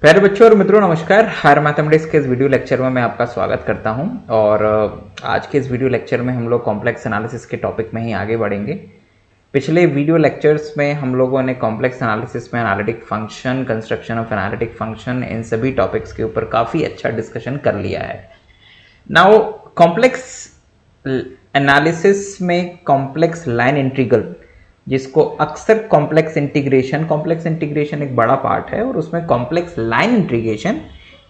प्यारे बच्चों और मित्रों नमस्कार। हायर मैथमेटिक्स के इस वीडियो लेक्चर में मैं आपका स्वागत करता हूं और आज के इस वीडियो लेक्चर में हम लोग कॉम्प्लेक्स एनालिसिस के टॉपिक में ही आगे बढ़ेंगे। पिछले वीडियो लेक्चर्स में हम लोगों ने कॉम्प्लेक्स एनालिसिस में analytic function, construction of analytic function, इन सभी टॉपिक्स के ऊपर काफ़ी अच्छा डिस्कशन कर लिया है। नाउ कॉम्प्लेक्स एनालिसिस में कॉम्प्लेक्स लाइन इंटीग्रल, जिसको अक्सर कॉम्प्लेक्स इंटीग्रेशन एक बड़ा पार्ट है और उसमें कॉम्प्लेक्स लाइन इंटीग्रेशन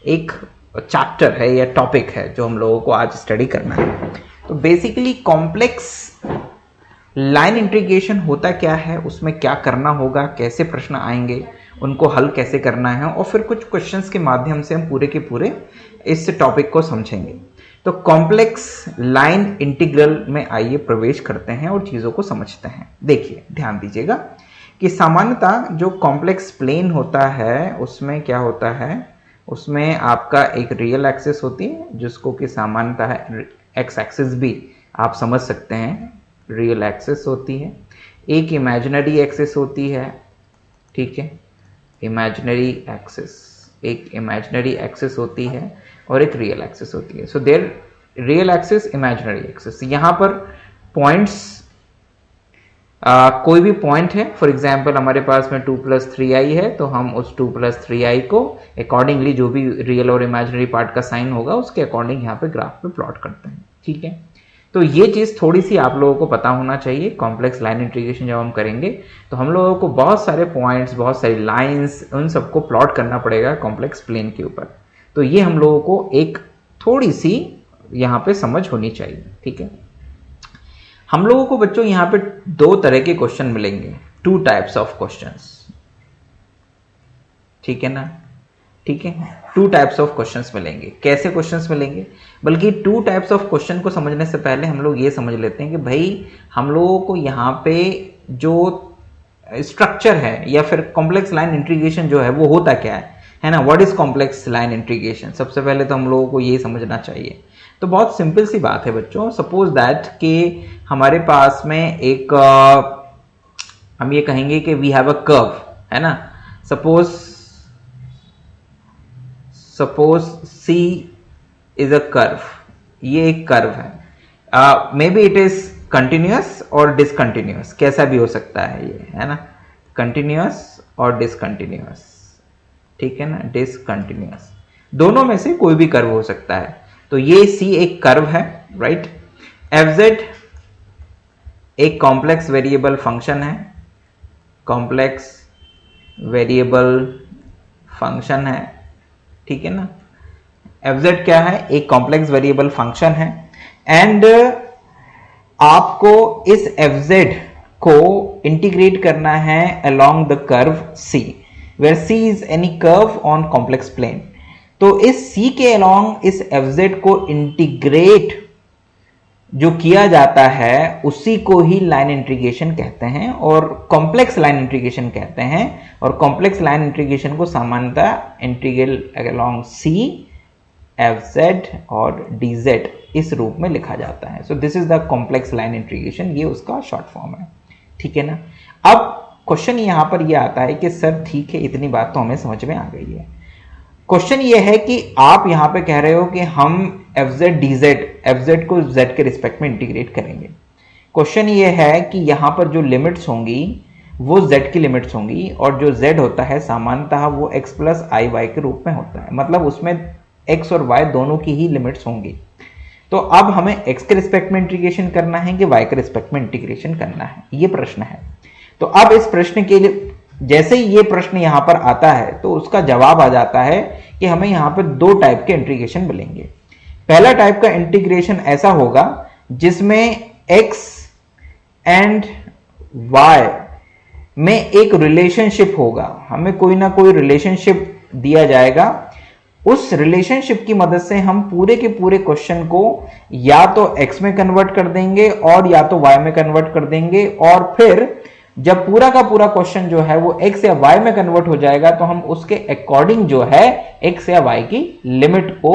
एक चैप्टर है या टॉपिक है जो हम लोगों को आज स्टडी करना है। तो बेसिकली कॉम्प्लेक्स लाइन इंटीग्रेशन होता क्या है, उसमें क्या करना होगा, कैसे प्रश्न आएंगे, उनको हल कैसे करना है और फिर कुछ क्वेश्चंस के माध्यम से हम पूरे के पूरे इस टॉपिक को समझेंगे। तो कॉम्प्लेक्स लाइन इंटीग्रल में आइए प्रवेश करते हैं और चीज़ों को समझते हैं। देखिए ध्यान दीजिएगा कि सामान्यतः जो कॉम्प्लेक्स प्लेन होता है उसमें क्या होता है, उसमें आपका एक रियल एक्सिस होती है जिसको कि सामान्यतः एक्स एक्सिस भी आप समझ सकते हैं, रियल एक्सिस होती है। एक इमेजिनरी एक्सिस होती है, ठीक है, इमेजिनरी एक्सिस, एक इमेजिनरी एक्सिस होती है और एक रियल एक्सिस होती है। So there real axis, imaginary axis. यहाँ पर पॉइंट्स कोई भी पॉइंट है, फॉर एग्जांपल हमारे पास में 2 + 3i है तो हम उस 2 + 3i को अकॉर्डिंगली जो भी रियल और इमेजिनरी पार्ट का साइन होगा उसके अकॉर्डिंग यहाँ पे ग्राफ पे प्लॉट करते हैं, ठीक है। तो ये चीज़ थोड़ी सी आप लोगों को पता होना चाहिए। कॉम्प्लेक्स लाइन इंटीग्रेशन जब हम करेंगे तो हम लोगों को बहुत सारे पॉइंट्स, बहुत सारी लाइंस, उन सबको प्लॉट करना पड़ेगा कॉम्प्लेक्स प्लेन के ऊपर। तो ये हम लोगों को एक थोड़ी सी यहाँ पे समझ होनी चाहिए, ठीक है। हम लोगों को बच्चों यहाँ पे 2 तरह के क्वेश्चन मिलेंगे, 2 टाइप्स ऑफ क्वेश्चंस, ठीक है ना, ठीक है। 2 टाइप्स ऑफ क्वेश्चंस मिलेंगे। कैसे क्वेश्चंस मिलेंगे, बल्कि 2 टाइप्स ऑफ क्वेश्चन को समझने से पहले हम लोग ये समझ लेते हैं कि भाई हम लोगों को यहाँ पे जो स्ट्रक्चर है या फिर कॉम्प्लेक्स लाइन इंटीग्रेशन जो है वो होता क्या है ना। What is complex line integration, सबसे पहले तो हम लोगों को ये समझना चाहिए। तो बहुत सिंपल सी बात है बच्चों। सपोज दैट कि हमारे पास में एक हम ये कहेंगे कि वी हैव अ कर्व, है ना। Suppose C is a curve, ये एक कर्व है। May be it is continuous और डिसकंटिन्यूअस, कैसा भी हो सकता है ये, है ना, कंटिन्यूअस और डिसकंटिन्यूअस, ठीक है ना, डिसकंटिन्यूअस, दोनों में से कोई भी कर्व हो सकता है। तो ये C एक कर्व है, राइट। fz एक कॉम्प्लेक्स वेरिएबल फंक्शन है, कॉम्प्लेक्स वेरिएबल फंक्शन है, ठीक है ना। fz क्या है, एक कॉम्प्लेक्स वेरिएबल फंक्शन है एंड आपको इस fz को इंटीग्रेट करना है along the curve C, where C is any curve on complex plane। तो इस C के अलोंग इस fz को इंटीग्रेट जो किया जाता है उसी को ही लाइन इंटीग्रेशन कहते हैं और कॉम्प्लेक्स लाइन इंटीग्रेशन कहते हैं। और कॉम्प्लेक्स लाइन इंटीग्रेशन को सामान्यतः इंटीग्रल अलोंग C, fz और dz इस रूप में लिखा जाता है। So this is the complex line integration, ये उसका शॉर्ट फॉर्म है, ठीक है ना। अब क्वेश्चन यहां पर यह आता है कि सर ठीक है, इतनी बात तो हमें समझ में आ गई है। क्वेश्चन ये है कि आप यहां पे कह रहे हो कि हम fz dz, fz को z के रिस्पेक्ट में इंटीग्रेट करेंगे। क्वेश्चन ये है कि यहां पर जो लिमिट्स होंगी वो z की लिमिट्स होंगी और जो z होता है सामान्यतः वो x + iy के रूप में होता है, मतलब उसमें x और y दोनों की ही लिमिट्स होंगी। तो अब हमें x के रिस्पेक्ट में इंटीग्रेशन करना है कि y के रिस्पेक्ट में इंटीग्रेशन करना है, ये प्रश्न है। तो अब इस प्रश्न के लिए जैसे ही ये प्रश्न यहां पर आता है तो उसका जवाब आ जाता है कि हमें यहां पर 2 टाइप के इंटीग्रेशन मिलेंगे। पहला टाइप का इंटीग्रेशन ऐसा होगा जिसमें x एंड y में एक रिलेशनशिप होगा, हमें कोई ना कोई रिलेशनशिप दिया जाएगा। उस रिलेशनशिप की मदद से हम पूरे के पूरे क्वेश्चन को या तो x में कन्वर्ट कर देंगे और या तो y में कन्वर्ट कर देंगे और फिर जब पूरा का पूरा क्वेश्चन जो है वो x या y में कन्वर्ट हो जाएगा तो हम उसके अकॉर्डिंग जो है x या y की लिमिट को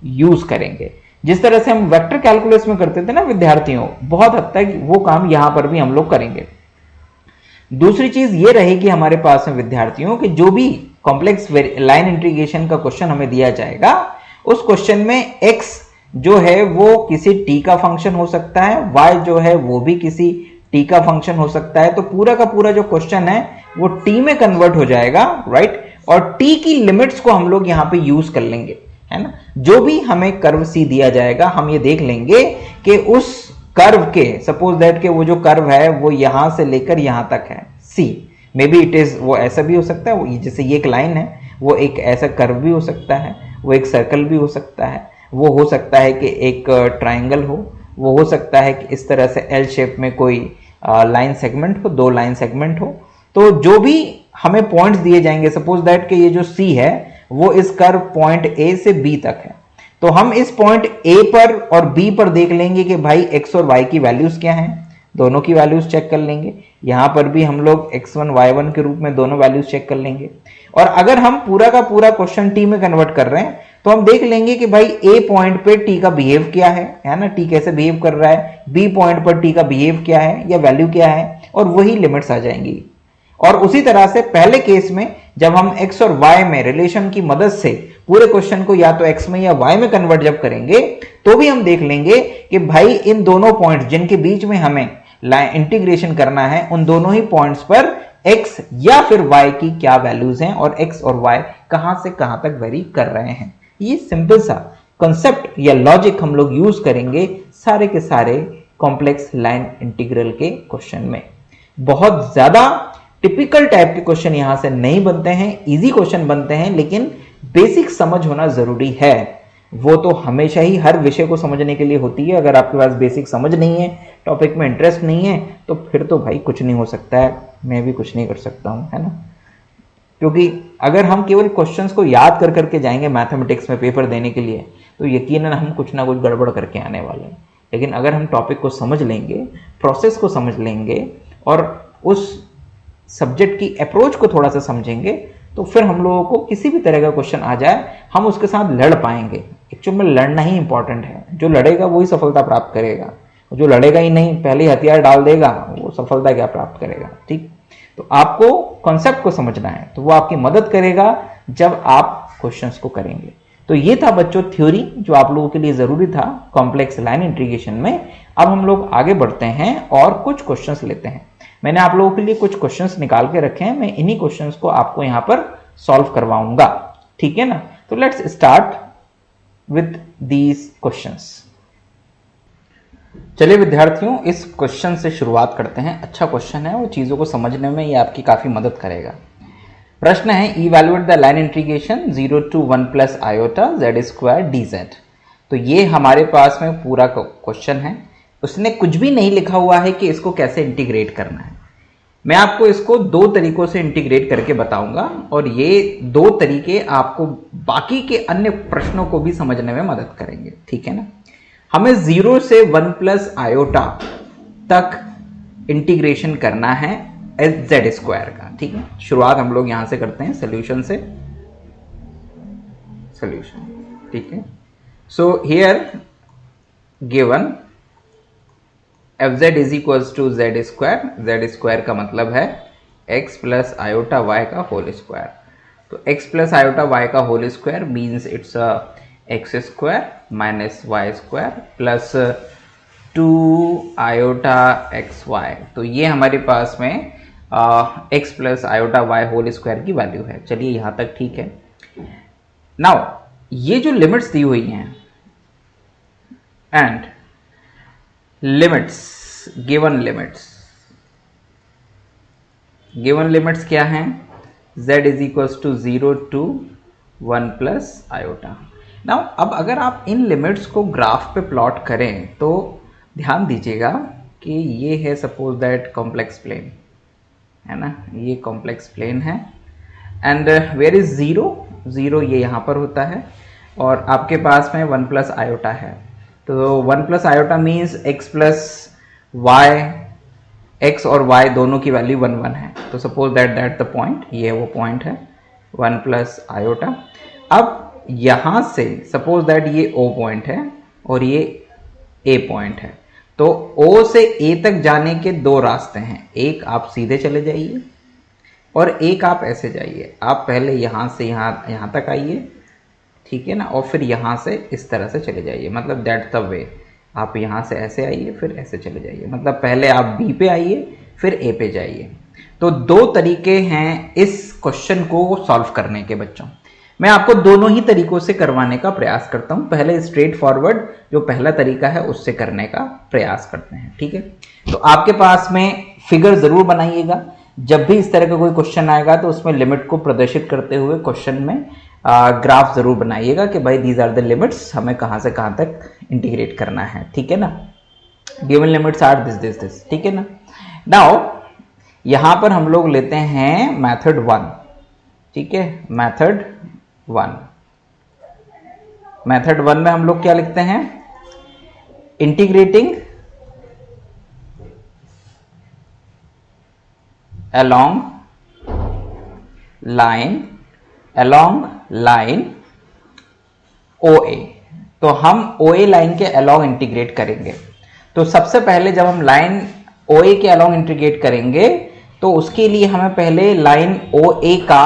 यूज करेंगे। जिस तरह से हम वेक्टर कैलकुलस में करते थे ना विद्यार्थियों, बहुत हद तक वो काम यहां पर भी हम लोग करेंगे। दूसरी चीज ये रहेगी हमारे पास में विद्यार्थियों कि जो भी कॉम्प्लेक्स लाइन इंटीग्रेशन का क्वेश्चन हमें दिया जाएगा, उस क्वेश्चन में x जो है वो किसी t का फंक्शन हो सकता है, y जो है वो भी किसी t का फंक्शन हो सकता है। तो पूरा का पूरा जो क्वेश्चन है वो t में कन्वर्ट हो जाएगा, राइट। और t की लिमिट्स को हम लोग यहां पे यूज कर लेंगे, है ना। जो भी हमें कर्व सी दिया जाएगा हम ये देख लेंगे कि उस कर्व के, सपोज दैट के वो जो कर्व है वो यहां से लेकर यहां तक है c, may be it is, वो ऐसा भी हो सकता है, वो जैसे ये एक लाइन है, वो एक ऐसा कर्व भी हो सकता है, वो एक सर्कल भी हो सकता है, वो हो सकता है कि एक ट्राइंगल हो, वो हो सकता है कि इस तरह से एल शेप में कोई लाइन सेगमेंट हो, दो लाइन सेगमेंट हो। तो जो भी हमें पॉइंट्स दिए जाएंगे, सपोज दैट कि ये जो सी है वो इस कर्व पॉइंट ए से बी तक है, तो हम इस पॉइंट ए पर और बी पर देख लेंगे कि भाई एक्स और वाई की वैल्यूज क्या हैं, दोनों की वैल्यूज चेक कर लेंगे। यहां पर भी हम लोग x1 y1 के रूप में दोनों वैल्यूज चेक कर लेंगे। और अगर हम पूरा का पूरा क्वेश्चन टी में कन्वर्ट कर रहे हैं तो हम देख लेंगे कि भाई ए पॉइंट पे टी का बिहेव क्या है ना, टी कैसे बिहेव कर रहा है, बी पॉइंट पर टी का बिहेव क्या है या वैल्यू क्या है, और वही लिमिट्स आ जाएंगी। और उसी तरह से पहले केस में जब हम x और y में रिलेशन की मदद से पूरे क्वेश्चन को या तो x में या y में कन्वर्ट जब करेंगे तो भी हम देख लेंगे कि भाई इन दोनों पॉइंट्स जिनके बीच में हमें इंटीग्रेशन करना है, उन दोनों ही पॉइंट्स पर x या फिर y की क्या वैल्यूज हैं और x और y कहां से कहां तक वेरी कर रहे हैं। ये सिंपल सा कंसेप्ट या लॉजिक हम लोग यूज करेंगे सारे के सारे कॉम्प्लेक्स लाइन इंटीग्रल के क्वेश्चन में। बहुत ज्यादा टिपिकल टाइप के क्वेश्चन यहां से नहीं बनते हैं, इजी क्वेश्चन बनते हैं, लेकिन बेसिक समझ होना जरूरी है। वो तो हमेशा ही हर विषय को समझने के लिए होती है। अगर आपके पास बेसिक समझ नहीं है, टॉपिक में इंटरेस्ट नहीं है, तो फिर तो भाई कुछ नहीं हो सकता है, मैं भी कुछ नहीं कर सकता हूं, है ना। क्योंकि अगर हम केवल क्वेश्चंस को याद कर करके जाएंगे मैथमेटिक्स में पेपर देने के लिए तो यकीनन हम कुछ ना कुछ गड़बड़ करके आने वाले हैं। लेकिन अगर हम टॉपिक को समझ लेंगे, प्रोसेस को समझ लेंगे और उस सब्जेक्ट की अप्रोच को थोड़ा सा समझेंगे तो फिर हम लोगों को किसी भी तरह का क्वेश्चन आ जाए हम उसके साथ लड़ पाएंगे। एक्चुअली में लड़ना ही इंपॉर्टेंट है, जो लड़ेगा वही सफलता प्राप्त करेगा, जो लड़ेगा ही नहीं, पहले हथियार डाल देगा, वो सफलता क्या प्राप्त करेगा। ठीक, तो आपको कॉन्सेप्ट को समझना है, तो वो आपकी मदद करेगा जब आप क्वेश्चंस को करेंगे। तो ये था बच्चों थ्योरी जो आप लोगों के लिए जरूरी था कॉम्प्लेक्स लाइन इंटीग्रेशन में। अब हम लोग आगे बढ़ते हैं और कुछ क्वेश्चंस लेते हैं। मैंने आप लोगों के लिए कुछ क्वेश्चंस निकाल के रखे हैं, मैं इन्हीं क्वेश्चंस को आपको यहां पर सॉल्व करवाऊंगा, ठीक है ना। तो let's start with these questions. चलिए विद्यार्थियों, इस क्वेश्चन से शुरुआत करते हैं। अच्छा क्वेश्चन है, वो चीजों को समझने में ये आपकी काफी मदद करेगा। प्रश्न है evaluate the line integration 0 to 1 plus iota z square dz। तो ये हमारे पास में पूरा क्वेश्चन है, उसने कुछ भी नहीं लिखा हुआ है कि इसको कैसे इंटीग्रेट करना है। मैं आपको इसको दो तरीकों से इंटीग्रेट करके बताऊंगा और ये दो तरीके आपको बाकी के अन्य प्रश्नों को भी समझने में मदद करेंगे, ठीक है ना। हमें 0 से 1 प्लस आयोटा तक इंटीग्रेशन करना है z स्क्वायर का, ठीक है। शुरुआत हम लोग यहां से करते हैं सोल्यूशन से, सोल्यूशन, ठीक है। So here given f z is equals to z square का मतलब है x प्लस आयोटा y का होल स्क्वायर। तो x प्लस आयोटा y का whole square means it's x square minus y square plus 2 iota x y. तो ये हमारे पास में x plus iota y whole square की वैल्यू है। चलिए यहां तक ठीक है। नाउ ये जो लिमिट्स दी हुई हैं एंड लिमिट्स, गिवन लिमिट्स क्या हैं, z is equals to 0 to 1 plus iota. Now अब अगर आप इन लिमिट्स को ग्राफ पे प्लॉट करें तो ध्यान दीजिएगा कि ये है सपोज दैट कॉम्प्लेक्स प्लेन, है ना, ये कॉम्प्लेक्स प्लेन है एंड वेयर इज 0 ये यहां पर होता है और आपके पास में 1 प्लस आयोटा है। तो 1 plus iota means x plus y, x और y दोनों की वैल्यू 1 1 है। तो सपोज दैट द पॉइंट, ये वो पॉइंट है 1 प्लस आयोटा। अब यहां से सपोज दैट ये O पॉइंट है और ये A पॉइंट है, तो O से A तक जाने के दो रास्ते हैं। एक आप सीधे चले जाइए और एक आप ऐसे जाइए, आप पहले यहाँ से यहाँ तक आइए, ठीक है ना, और फिर यहाँ से इस तरह से चले जाइए, मतलब दैट द वे। आप यहाँ से ऐसे आइए फिर ऐसे चले जाइए, मतलब पहले आप बी पे आइए फिर ए पे जाइए। तो दो तरीके हैं इस क्वेश्चन को सॉल्व करने के बच्चों। मैं आपको दोनों ही तरीकों से करवाने का प्रयास करता हूं। पहले स्ट्रेट फॉरवर्ड जो पहला तरीका है उससे करने का प्रयास करते हैं, ठीक है। तो आपके पास में फिगर जरूर बनाइएगा, जब भी इस तरह का कोई क्वेश्चन आएगा तो उसमें लिमिट को प्रदर्शित करते हुए क्वेश्चन में ग्राफ जरूर बनाइएगा कि भाई दीज आर द लिमिट्स, हमें कहां से कहां तक इंटीग्रेट करना है, ठीक है ना। गिवन लिमिट्स आर दिस, ठीक है ना। नाउ यहां पर हम लोग लेते हैं मेथड 1, ठीक है, मेथड 1। मेथड 1 में हम लोग क्या लिखते हैं, इंटीग्रेटिंग along line OA। तो हम OA लाइन के अलोंग इंटीग्रेट करेंगे। तो सबसे पहले जब हम लाइन OA के अलोंग इंटीग्रेट करेंगे तो उसके लिए हमें पहले लाइन OA का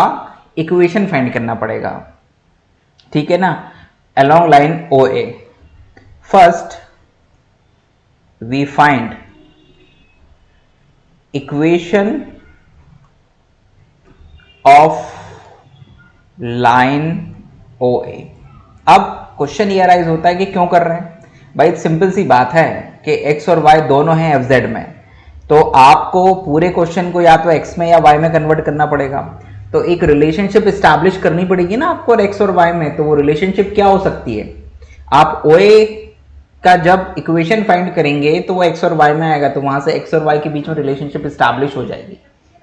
इक्वेशन फाइंड करना पड़ेगा, ठीक है ना, along line OA। First we find equation of line OA। अब क्वेश्चन ये राइज होता है कि क्यों कर रहे हैं भाई, सिंपल सी बात है कि x और y दोनों हैं FZ में, तो आपको पूरे क्वेश्चन को या तो x में या y में कन्वर्ट करना पड़ेगा। तो एक रिलेशनशिप स्टैब्लिश करनी पड़ेगी ना आपको x और y में। तो वो रिलेशनशिप क्या हो सकती है, आप OA का जब इक्वेशन फाइंड करेंगे तो वो x और y में आएगा, तो वहां से x और y के बीच में रिलेशनशिप स्टैब्लिश हो जाएगी,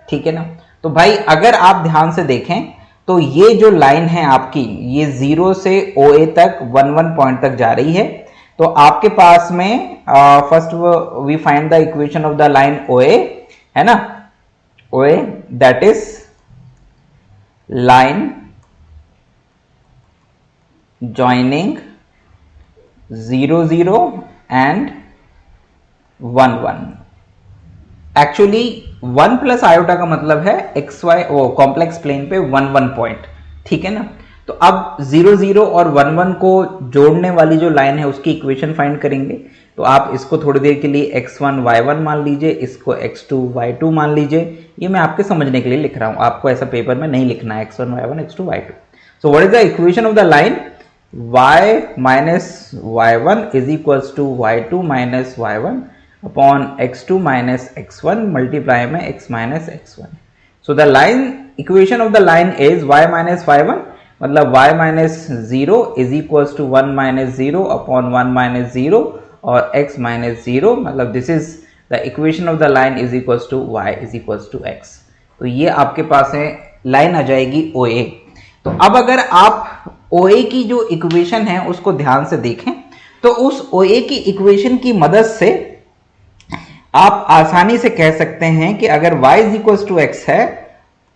ठीक है ना। तो भाई अगर आप ध्यान से देखें तो ये जो लाइन है आपकी, ये 0 से OA तक 1 पॉइंट तक जा रही है। तो आपके पास में first we find the equation of the line OA, है ना, OA that is line joining 0 0 and 1 1। Actually 1 plus iota का मतलब है एक्स वाई वो कॉम्प्लेक्स प्लेन पे 1 1 पॉइंट, ठीक है ना। तो अब 0 0 और 1 1 को जोड़ने वाली जो लाइन है उसकी इक्वेशन फाइंड करेंगे। तो आप इसको थोड़ी देर के लिए x1 y1 मान लीजिए, इसको x2 y2 मान लीजिए। ये मैं आपके समझने के लिए लिख रहा हूं, आपको ऐसा पेपर में नहीं लिखना है x1 y1 x2 y2। So what is the equation of the line, y minus y1 is equals to y2 minus y1 upon x2 minus x1 multiply में x minus x1। So the line equation of the line is y minus y1 मतलब y minus 0 is equals to 1 minus 0 upon 1 minus 0 और x minus 0, मतलब this is the equation of the line is equals to y is equals to x। तो ये आपके पास है line आ जाएगी OA। तो अब अगर आप OA की जो इक्वेशन है उसको ध्यान से देखें तो उस OA की इक्वेशन की मदद से आप आसानी से कह सकते हैं कि अगर y is equals to x है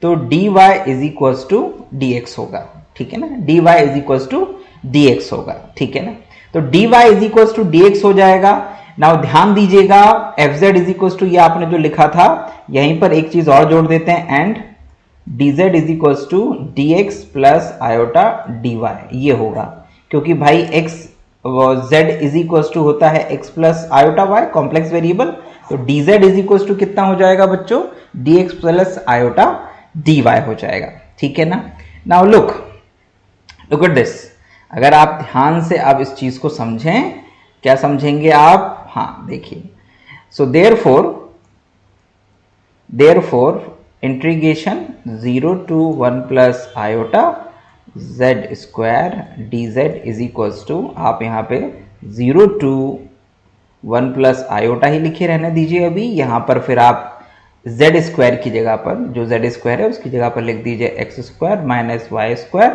तो dy is equals to dx होगा, ठीक है ना, dy is equals to dx होगा, ठीक है ना। तो dy is equals to dx हो जाएगा। नाउ ध्यान दीजिएगा fz इज इक्वल्स टू ये आपने जो लिखा था यहीं पर एक चीज और जोड़ देते हैं, and dz is equals to dx plus iota dy ये होगा, क्योंकि भाई x z is equals to होता है x plus iota y complex variable. तो dz इज इक्वल्स टू कितना हो जाएगा बच्चों, dx प्लस आयोटा dy हो जाएगा, ठीक है ना। नाउ लुक एट दिस, अगर आप ध्यान से अब इस चीज को समझें, क्या समझेंगे आप, हाँ देखिए। So therefore integration 0 to 1 plus iota z square dz is equals to, आप यहाँ पे 0 टू 1 प्लस आयोटा ही लिखे रहने दीजिए अभी। यहाँ पर फिर आप z स्क्वायर की जगह पर, जो z स्क्वायर है उसकी जगह पर लिख दीजिए x square minus y square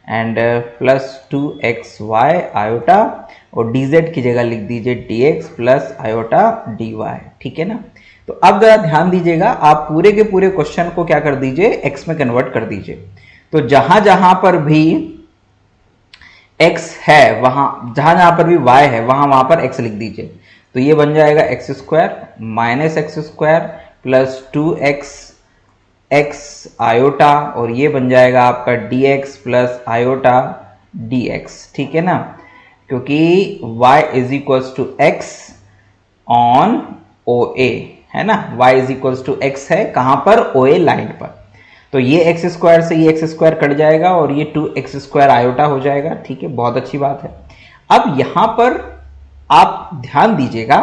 and plus 2xy iota, और dz की जगह लिख दीजिए dx प्लस आयोटा dy, ठीक है ना। तो अब जरा ध्यान दीजिएगा, आप पूरे के पूरे क्वेश्चन को क्या कर दीजिए, x में कन्वर्ट कर दीजिए। तो जहां जहां पर भी x है वहां, जहां जहां पर भी y है वहां पर x लिख दीजिए। तो ये बन जाएगा x square minus x square plus 2x x iota, और ये बन जाएगा आपका dx प्लस आयोटा dx, ठीक है ना, क्योंकि y is equals to x on O A, है ना, y is equals to x है कहां पर, ओ ए लाइन पर। तो ये एक्स स्क्वायर से ये एक्स स्क्वायर कट जाएगा और ये 2x² आयोटा हो जाएगा, ठीक है, बहुत अच्छी बात है। अब यहां पर आप ध्यान दीजिएगा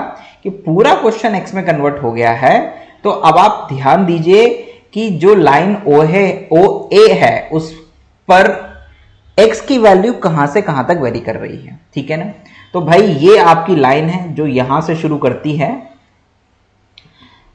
कि पूरा क्वेश्चन x में कन्वर्ट हो गया है, तो अब आप ध्यान दीजिए कि जो लाइन ओ है, ओ ए है, उस पर x की वैल्यू कहां से कहां तक वेरी कर रही है, ठीक है ना। तो भाई ये आपकी लाइन है जो यहां से शुरू करती है,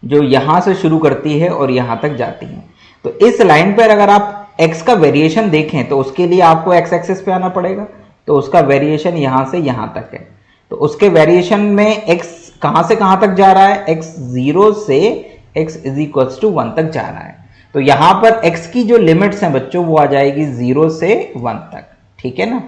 जो यहां से शुरू करती है और यहां तक जाती है। तो इस लाइन पर अगर आप x का वेरिएशन देखें तो उसके लिए आपको x एक्सिस पे आना पड़ेगा, तो उसका वेरिएशन यहां से यहां तक है। तो उसके वेरिएशन में x कहां से कहां तक जा रहा है, x 0 से x इज इक्वल्स टू 1 तक जा रहा है। तो यहां पर x की जो लिमिट्स हैं बच्चों वो आ जाएगी 0 से 1 तक, ठीक है ना,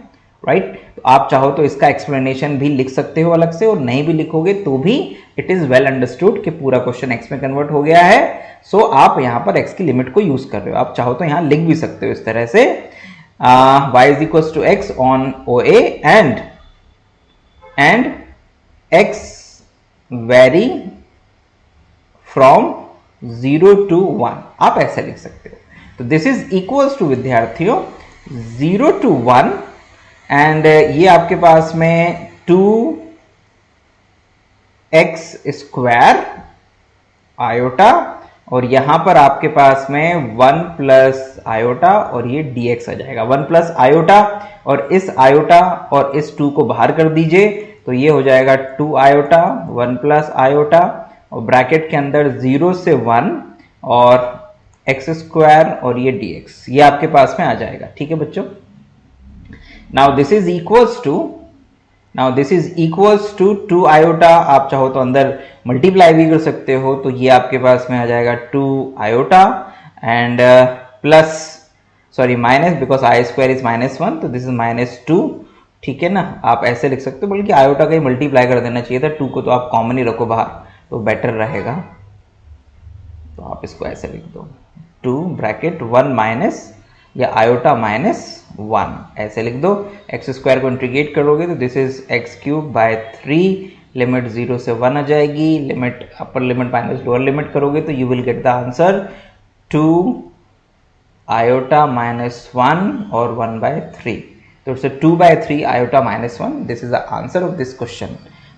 राइट। तो आप चाहो तो इसका एक्सप्लेनेशन भी लिख सकते हो अलग से, और नहीं भी लिखोगे तो भी इट इज वेल अंडरस्टूड कि पूरा क्वेश्चन x में कन्वर्ट हो गया है। सो आप यहां पर x की लिमिट को यूज कर रहे हो। आप चाहो तो यहां लिख भी सकते हो इस तरह से, y is equals to x on O A and x vary from 0 to 1, आप ऐसे लिख सकते हो। तो दिस इज इक्वल्स टू विद्यार्थियों 0 to 1, एंड ये आपके पास में 2x² आयोटा, और यहां पर आपके पास में 1 प्लस आयोटा, और ये dx आ जाएगा 1 प्लस आयोटा, और इस आयोटा और इस 2 को बाहर कर दीजिए तो ये हो जाएगा 2 आयोटा 1 प्लस आयोटा, और ब्रैकेट के अंदर 0 से 1 और x² और ये dx, ये आपके पास में आ जाएगा, ठीक है बच्चों। Now this is equals to 2 iota, आप चाहो तो अंदर मल्टीप्लाई भी कर सकते हो, तो ये आपके पास में आ जाएगा 2 iota and plus sorry minus, because i² is -1, तो दिस इज -2, ठीक है ना। आप ऐसे लिख सकते हो, बल्कि आयोटा का ही मल्टीप्लाई कर देना चाहिए था, 2 को तो आप कॉमन ही रखो बाहर तो बेटर रहेगा। तो आप इसको ऐसे लिख दो 2 ब्रैकेट 1 माइनस या आयोटा -1 ऐसे लिख दो। x² को इंटीग्रेट करोगे तो दिस इज x³/3, लिमिट 0 से 1 आ जाएगी, limit upper limit minus lower limit करोगे तो you will get the answer 2 iota -1 और 1/3। तो it's 2/3 iota -1, this is the answer of this question.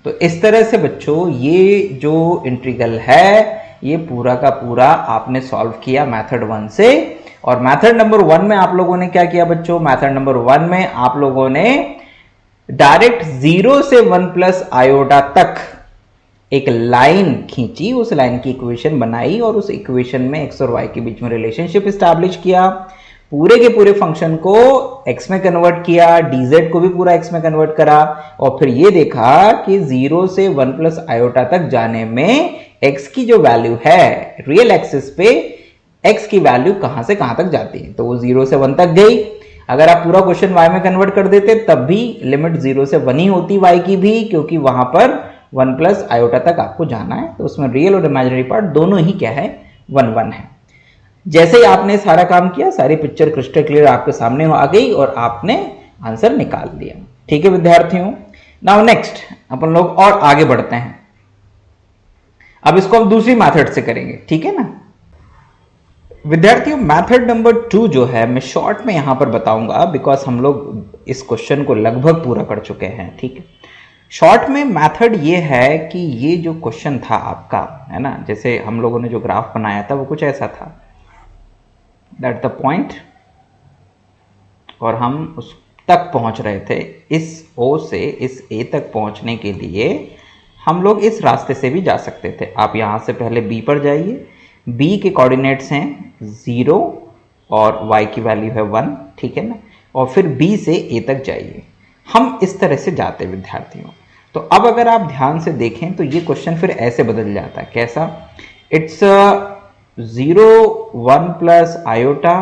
तो इस तरह से बच्चों ये जो इंटीग्रल है ये पूरा का पूरा आपने सॉल्व किया मेथड 1 से। और मेथड नंबर 1 में आप लोगों ने क्या किया बच्चों, मेथड नंबर 1 में आप लोगों ने डायरेक्ट 0 से 1 प्लस आयोटा तक एक लाइन खींची, उस लाइन की इक्वेशन बनाई और उस इक्वेशन में x और y के बीच में रिलेशनशिप एस्टैब्लिश किया, पूरे के पूरे फंक्शन को x में कन्वर्ट किया, dz को भी पूरा x में कन्वर्ट करा, और फिर ये देखा कि 0 से 1 प्लस आयोटा तक जाने में x की जो वैल्यू है रियल एक्सिस पे x की वैल्यू कहां से कहां तक जाती है, तो वो 0 से 1 तक गई। अगर आप पूरा क्वेश्चन y में कन्वर्ट कर देते तब भी लिमिट 0 से 1 ही होती y की भी, क्योंकि वहां पर 1 प्लस आयोटा तक आपको जाना है, तो उसमें रियल और इमेजिनरी पार्ट दोनों ही क्या है 1 है। जैसे ही आपने सारा काम किया सारी पिक्चर क्रिस्टल क्लियर आपके सामने आ गई और आपने आंसर निकाल लिया, ठीक है विद्यार्थियों। नाउ नेक्स्ट अपन लोग और आगे बढ़ते हैं, अब इसको हम दूसरी मेथड से करेंगे, ठीक है ना विद्यार्थियों। मेथड नंबर 2 जो है मैं शॉर्ट में यहां पर बताऊंगा, बिकॉज हम लोग इस क्वेश्चन को लगभग पूरा कर चुके हैं, ठीक है। शॉर्ट में मेथड ये है कि ये जो क्वेश्चन था आपका, है ना, जैसे हम लोगों ने जो ग्राफ बनाया था वो कुछ ऐसा था, दैट द पॉइंट, और हम उस तक पहुंच रहे थे, इस O से इस A तक पहुंचने के लिए हम लोग इस रास्ते से भी जा सकते थे। आप यहां से पहले B पर जाइए, B के कोऑर्डिनेट्स हैं 0 और y की वैल्यू है 1, ठीक है ना, और फिर B से A तक जाइए। हम इस तरह से जाते विद्यार्थियों। तो अब अगर आप ध्यान से देखें तो ये क्वेश्चन फिर ऐसे बदल जाता है, कैसा, it's 0 1 plus iota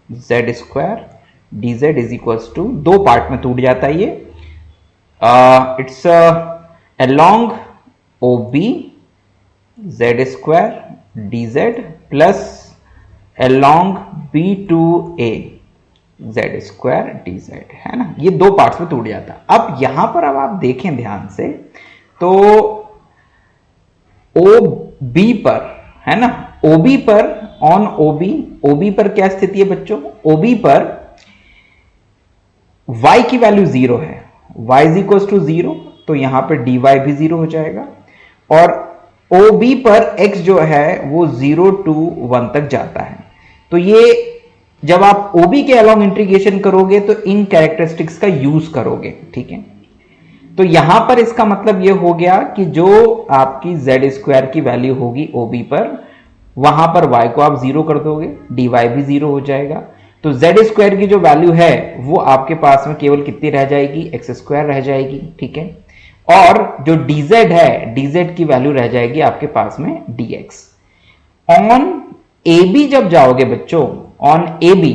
z² dz is equals to, दो पार्ट में टूट जाता है ये, it's along OB z² dz प्लस along b to a z square dz, है ना, ये दो पार्ट्स में टूट जाता। अब यहां पर अब आप देखें ध्यान से तो OB पर, है ना, OB पर ऑन OB पर क्या स्थिति है बच्चों, OB पर y की वैल्यू 0 है, y इज इक्वल टू 0, तो यहां पर dy भी 0 हो जाएगा। और OB पर x जो है वो 0 to 1 तक जाता है। तो ये जब आप OB के अलोंग इंटीग्रेशन करोगे तो इन कैरेक्टरिस्टिक्स का यूज करोगे, ठीक है। तो यहां पर इसका मतलब यह हो गया कि जो आपकी z स्क्वायर की वैल्यू होगी OB पर, वहां पर y को आप 0 कर दोगे, dy भी 0 हो जाएगा। तो z स्क्वायर की जो वैल्यू है वो आपके पास में केवल कितनी रह जाएगी, x स्क्वायर रह जाएगी, ठीक है। और जो dz है, dz की वैल्यू रह जाएगी आपके पास में dx। ऑन AB जब जाओगे बच्चों, ऑन AB,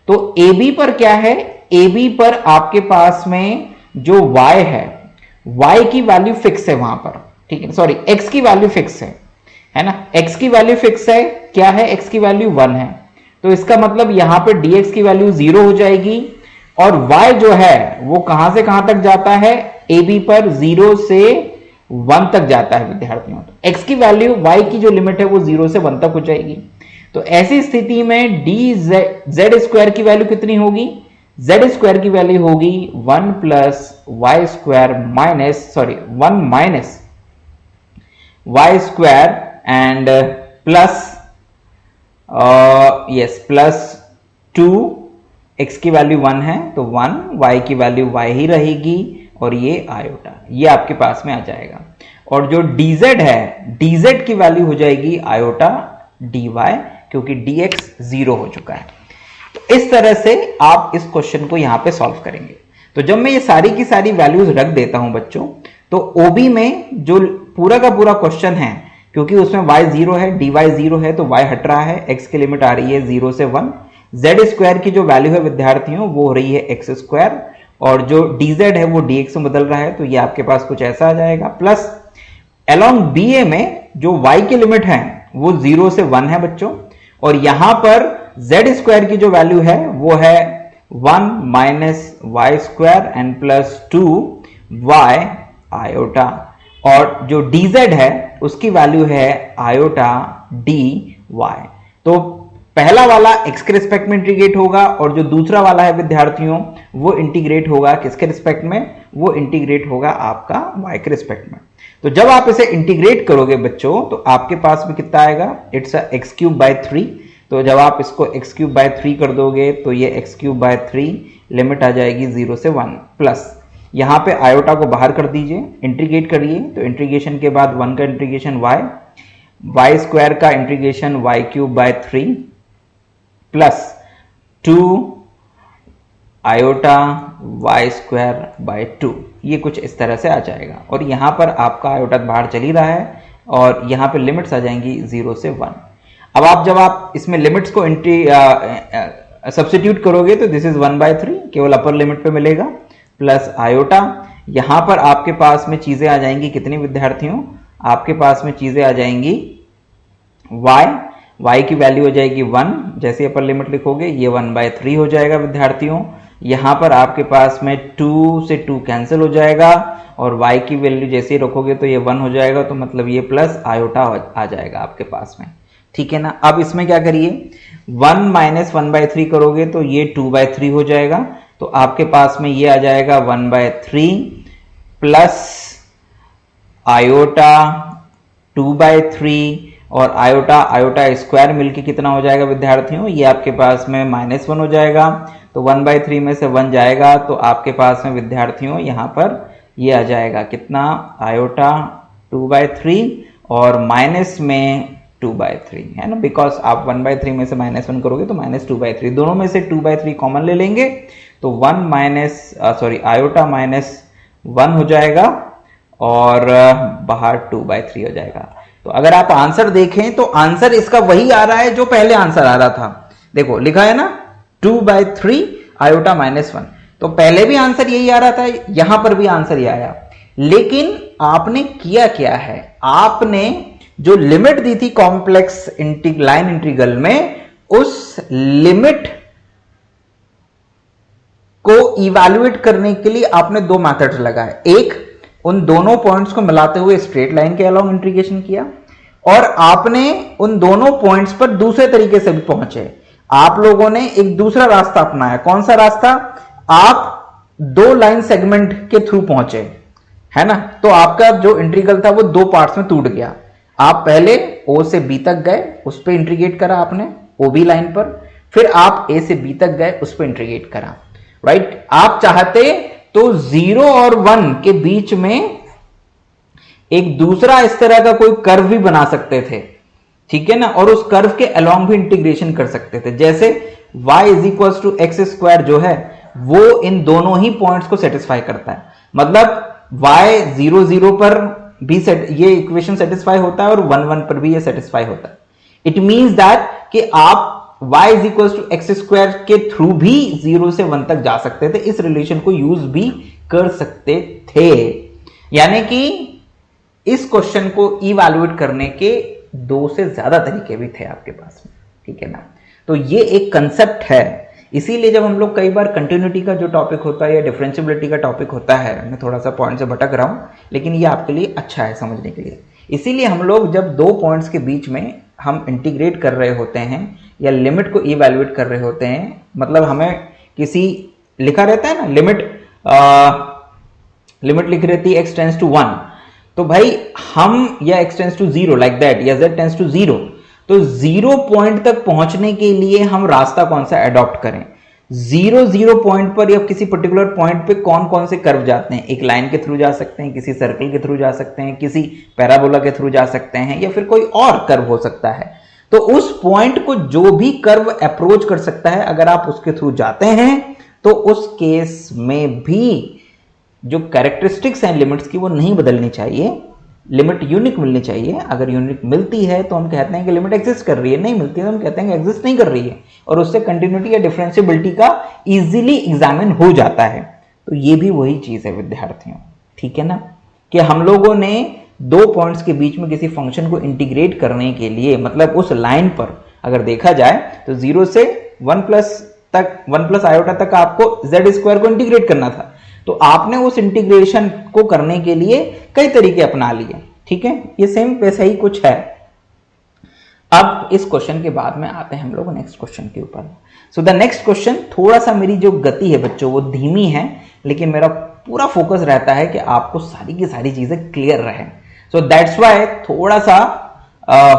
तो AB पर क्या है, AB पर आपके पास में जो y है, y की वैल्यू फिक्स है वहां पर, ठीक है, सॉरी x की वैल्यू फिक्स है ना, x की वैल्यू फिक्स है, क्या है, x की वैल्यू 1 है। तो इसका मतलब यहां पर dx की वैल्यू 0 हो जाएगी। और y जो है वो कहां से कहां तक जाता है, AB पर 0 से 1 तक जाता है विद्यार्थियों। तो x की वैल्यू, y की जो लिमिट है वो 0 से 1 तक हो जाएगी। तो ऐसी स्थिति में dz स्क्वायर की वैल्यू कितनी होगी, z स्क्वायर की वैल्यू होगी 1 plus y square minus, sorry 1 minus y square and plus yes plus 2, x की वैल्यू 1 है तो 1, y की वैल्यू y ही रहेगी और ये आयोटा, ये आपके पास में आ जाएगा। और जो dz है, dz की वैल्यू हो जाएगी आयोटा dy, क्योंकि dx 0 हो चुका है। तो इस तरह से आप इस क्वेश्चन को यहां पे सॉल्व करेंगे। तो जब मैं ये सारी की सारी वैल्यूज रख देता हूं बच्चों, तो OB में जो पूरा का पूरा क्वेश्चन है, क्योंकि उसमें y 0 है, dy 0 है, तो y हट रहा है, x की लिमिट आ रही है 0 से 1, z स्क्वायर की जो वैल्यू है विद्यार्थियों वो हो रही है x स्क्वायर, और जो dz है वो dx में बदल रहा है, तो ये आपके पास कुछ ऐसा आ जाएगा। प्लस अलोंग BA में जो y की लिमिट है वो 0 से 1 है बच्चों, और यहां पर z स्क्वायर की जो वैल्यू है वो है 1 minus y square and plus 2 y iota, और जो dz है उसकी वैल्यू है आयोटा dy। तो पहला वाला x के रिस्पेक्ट में इंटीग्रेट होगा, और जो दूसरा वाला है विद्यार्थियों वो इंटीग्रेट होगा किसके रिस्पेक्ट में, वो इंटीग्रेट होगा आपका y के रिस्पेक्ट में। तो जब आप इसे इंटीग्रेट करोगे बच्चों तो आपके पास में कितना आएगा, इट्स x क्यूब बाय 3। तो जब आप इसको x क्यूब बाय 3 कर दोगे तो ये x क्यूब बाय 3 लिमिट आ जाएगी 0 से 1, प्लस यहां पे आयोटा को बाहर कर दीजिए, इंटीग्रेट करिए, तो इंटीग्रेशन के बाद 1 का इंटीग्रेशन y स्क्वायर का integration y cube by 3 plus 2 iota y square by 2, ये कुछ इस तरह से आ जाएगा। और यहां पर आपका आयोटा बाहर चल ही रहा है और यहां पे लिमिट्स आ जाएंगी 0 से 1। अब जब आप इसमें लिमिट्स को सब्स्टिट्यूट करोगे तो दिस इज 1/3 केवल अपर लिमिट पे मिलेगा, प्लस आयोटा, यहां पर आपके पास में चीजें आ जाएंगी कितनी विद्यार्थियों, आपके पास में चीजें आ जाएंगी y की वैल्यू हो जाएगी 1, जैसे अपर लिमिट लिखोगे ये 1/3 हो जाएगा विद्यार्थियों। यहां पर आपके पास में 2 से 2 कैंसिल हो जाएगा, और y की वैल्यू जैसे ही रखोगे तो ये 1 हो जाएगा, तो मतलब ये प्लस आयोटा आ जाएगा आपके पास में, ठीक है ना। अब इसमें क्या करिए, 1 माइनस 1/3 करोगे तो ये 2/3 हो जाएगा, तो आपके पास में ये आ जाएगा 1/3 प्लस आयोटा 2/3, और आयोटा स्क्वायर मिलके कितना हो जाएगा विद्यार्थियों, ये आपके पास में -1 हो जाएगा। तो 1/3 में से 1 जाएगा, तो आपके पास में विद्यार्थियों यहां पर ये आ जाएगा कितना, आयोटा 2/3 और माइनस में 2/3, है ना, बिकॉज आप 1/3 में से -1 करोगे तो -2/3, दोनों में से 2/3 कॉमन ले लेंगे, तो 1 माइनस आयोटा -1 हो जाएगा और बाहर 2/3 हो जाएगा। तो अगर आप आंसर देखें तो आंसर इसका वही आ रहा है जो पहले आंसर आ रहा था, देखो लिखा है ना 2/3 आयोटा -1, तो पहले भी आंसर यही आ रहा था, यहां पर भी आंसर ये आया। लेकिन आपने किया क्या है, आपने जो लिमिट दी थी कॉम्प्लेक्स लाइन इंटीग्रल में उस लिमिट को इवैल्यूएट करने के लिए आपने दो मेथड्स लगाए। एक, उन दोनों पॉइंट्स को मिलाते हुए स्ट्रेट लाइन के अलोंग इंटीग्रेशन किया, और आपने उन दोनों पॉइंट्स पर दूसरे तरीके से भी पहुंचे। आप लोगों ने एक दूसरा रास्ता अपनाया। कौन सा रास्ता? आप दो लाइन सेगमेंट के थ्रू पहुंचे, है ना। तो आपका जो इंटीग्रल था वो दो पार्ट्स में टूट गया। आप पहले ओ से बी तक गए, उस पर इंटीग्रेट करा आपने ओबी लाइन पर, फिर आप ए से बी तक गए, उस पर इंटीग्रेट करा, राइट। आप चाहते तो 0 और 1 के बीच में एक दूसरा इस तरह का कोई कर्व भी बना सकते थे, ठीक है ना, और उस कर्व के अलोंग भी इंटीग्रेशन कर सकते थे। जैसे y is equal to x square जो है वो इन दोनों ही पॉइंट्स को सेटिस्फाई करता है। मतलब y 0 0 पर भी ये इक्वेशन सेटिस्फाई होता है और 1 1 पर भी ये सेटिस्फाई होता है। इट मींस दैट कि आप y is equal to x square के थ्रू भी 0 से 1 तक जा सकते थे, इस रिलेशन को यूज भी कर सकते थे। यानी कि इस क्वेश्चन को इवैल्यूएट करने के दो से ज्यादा तरीके भी थे आपके पास में, ठीक है ना। तो ये एक कंसेप्ट है। इसीलिए जब हम लोग कई बार कंटिन्यूटी का जो टॉपिक होता है या डिफरेंशियबिलिटी का टॉपिक होता है, मैं थोड़ा सा पॉइंट से भटक रहा हूं, लेकिन ये आपके लिए अच्छा है समझने के लिए। इसीलिए हम लोग जब दो पॉइंट्स के बीच में हम इंटीग्रेट कर रहे होते हैं या लिमिट को इवैल्यूएट कर रहे होते हैं, मतलब हमें किसी लिखा रहता है ना लिमिट लिख रहती है x टेंड्स टू 1, तो भाई हम या x tends to 0 like that या z टेंड्स टू 0, तो 0 पॉइंट तक पहुंचने के लिए हम रास्ता कौन सा अडॉप्ट करें। 0 पॉइंट पर या किसी पर्टिकुलर पॉइंट पे कौन कौन से कर्व जाते हैं। एक लाइन के थ्रू जा सकते हैं, किसी सर्कल के थ्रू जा सकते हैं, किसी पैराबोला के थ्रू जा सकते हैं, या फिर कोई और कर्व हो सकता है। तो उस पॉइंट को जो भी कर्व अप्रोच कर सकता है, अगर आप उसके थ्रू जाते हैं तो उस केस में भी जो कैरेक्टरिस्टिक्स हैं लिमिट्स की वो नहीं बदलनी चाहिए, लिमिट यूनिक मिलनी चाहिए। अगर यूनिक मिलती है तो हम कहते हैं कि लिमिट एग्जिस्ट कर रही है, नहीं मिलती है तो हम कहते हैं कि एग्जिस्ट नहीं कर रही है, और उससे कंटिन्यूटी या डिफरेंशियबिलिटी का इजीली एग्जामिन हो जाता है। तो ये भी वही चीज है विद्यार्थियों, ठीक है ना, कि हम लोगों ने दो पॉइंट्स के बीच में किसी फंक्शन को इंटीग्रेट करने के लिए, मतलब उस लाइन पर अगर देखा जाए तो 0 से 1 प्लस आयोटा तक आपको z स्क्वायर को इंटीग्रेट करना था। तो आपने उस इंटीग्रेशन को करने के लिए कई तरीके अपना लिए, ठीक है। ये सेम वैसा ही कुछ है। अब इस क्वेश्चन के बाद में आते हैं हम लोग नेक्स्ट क्वेश्चन के ऊपर। सो द नेक्स्ट क्वेश्चन, थोड़ा सा मेरी जो गति है बच्चों वो धीमी है, लेकिन मेरा पूरा फोकस रहता है कि आपको सारी की सारी चीजें क्लियर रहे। सो दैट्स वाई थोड़ा सा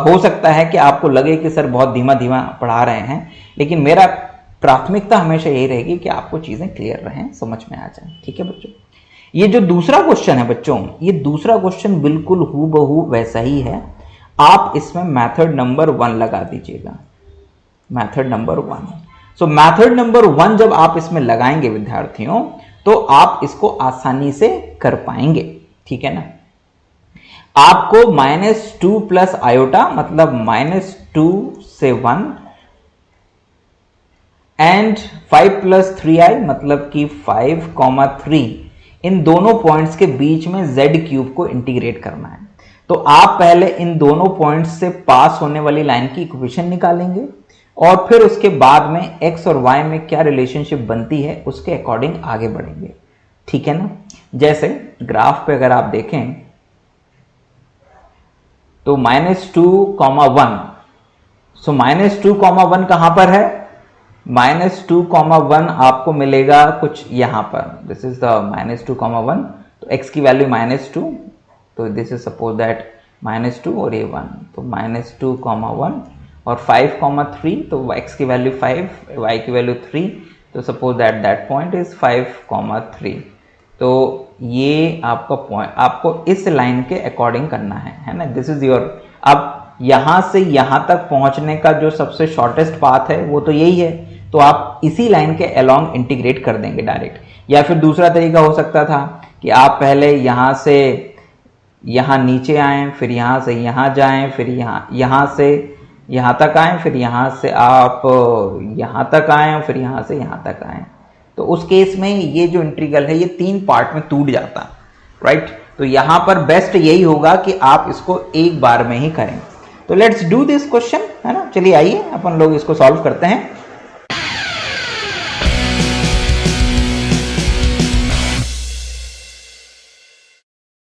हो सकता है कि आपको लगे कि सर बहुत धीमा धीमा पढ़ा रहे हैं, लेकिन मेरा प्राथमिकता हमेशा यही रहेगी कि आपको चीजें क्लियर रहें, समझ में आ जाए, ठीक है बच्चों। ये जो दूसरा क्वेश्चन है बच्चों, ये दूसरा क्वेश्चन बिल्कुल हूबहू वैसा ही है। आप इसमें मेथड नंबर 1 लगा दीजिएगा, मेथड नंबर 1। सो मेथड नंबर 1 जब आप इसमें लगाएंगे विद्यार्थियों, तो आप इसको आसानी से कर पाएंगे, ठीक है ना। आपको -2 प्लस आयोटा मतलब -2 से 1 एंड 5 प्लस 3i मतलब कि 5,3 इन दोनों पॉइंट्स के बीच में z क्यूब को इंटीग्रेट करना है। तो आप पहले इन दोनों पॉइंट्स से पास होने वाली लाइन की इक्वेशन निकालेंगे और फिर उसके बाद में x और y में क्या रिलेशनशिप बनती है उसके अकॉर्डिंग आगे बढ़ेंगे, ठीक है ना। जैसे ग्राफ पे अगर आप देखें तो -2,1, सो -2,1 कहां पर है, -2,1 आपको मिलेगा कुछ यहां पर, दिस इज द -2,1, तो x की वैल्यू -2, तो दिस इज सपोज दैट -2 और ये 1, तो -2,1 और 5,3, तो x की वैल्यू 5, y की वैल्यू 3, तो सपोज दैट पॉइंट इज 5,3। तो ये आपका पॉइंट आपको इस लाइन के अकॉर्डिंग करना है ना, दिस इज योर। अब यहां से यहां तक पहुंचने का जो सबसे शॉर्टेस्ट पाथ है वो तो यही है, तो आप इसी लाइन के अलोंग इंटीग्रेट कर देंगे डायरेक्ट। या फिर दूसरा तरीका हो सकता था कि आप पहले यहां से यहां नीचे आए, फिर यहां से यहां जाएं, फिर यहां से यहां तक आए, फिर यहां से आप यहां तक आए, फिर यहां से यहां तक आए। तो उस केस में ये जो इंटीग्रल है ये 3 पार्ट में टूट जाता है, राइट। तो यहां पर बेस्ट यही होगा कि आप इसको एक बार में ही करें। तो लेट्स डू दिस क्वेश्चन, है ना। चलिए आइए अपन लोग इसको सॉल्व करते हैं।